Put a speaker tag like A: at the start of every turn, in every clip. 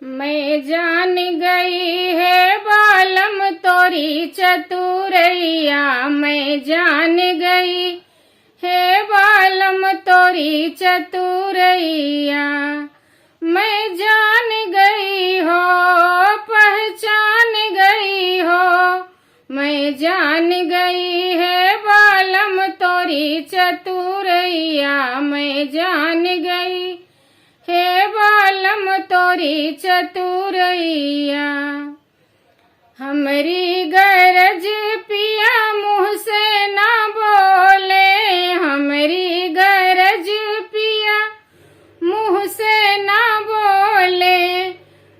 A: मैं जान गई है बालम तोरी चतुरैया। मैं जान गई है बालम तोरी चतुरैया। मैं जान गई हो, पहचान गई हो। मैं जान गई है बालम तोरी चतुरैया। मैं जान गई हे बालम तोरी चतुरैया। हमरी गरज पिया मुँह से ना बोले। हमरी गरज पिया मुँह से ना बोले।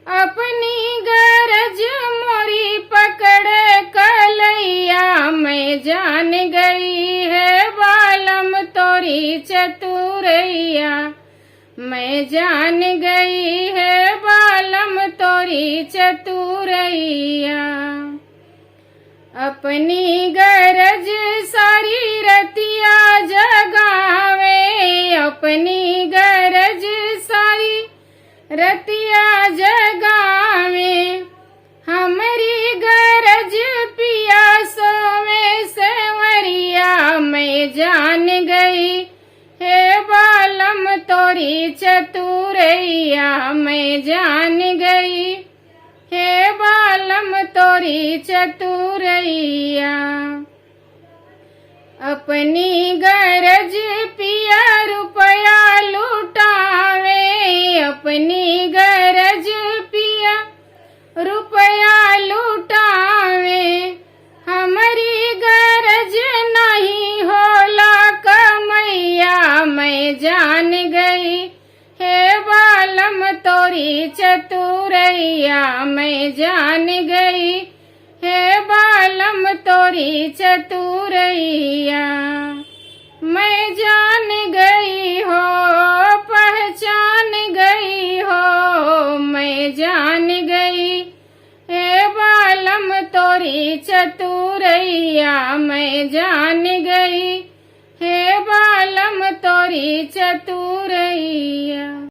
A: अपनी गरज मोरी पकड़े कलैया। मैं जान गई है बालम तोरी चतुरैया। मैं जान गई है बालम तोरी चतुरैया। अपनी गरज सारी रतिया जगावे। अपनी गरज सारी रतिया जगावे। हमरी गरज पिया सोवे सेवरिया। मैं जान गई हे बालम तोरी चतुरैया। मैं जान गई हे बालम तोरी चतुरैया। अपनी गरज पिया रुपया लुटावे। अपनी गरज पिया रुपया लुटावे। हमारी गरज नहीं होला कमैया। मैं जान गई हे बालम तोरी चतुरैया। मैं जान गई हे बालम तोरी चतुरैया। मैं जान गई हो, पहचान गई हो। मैं जान गई हे बालम तोरी चतुरैया। मैं जान गई हे बालम तोरी चतुरैया।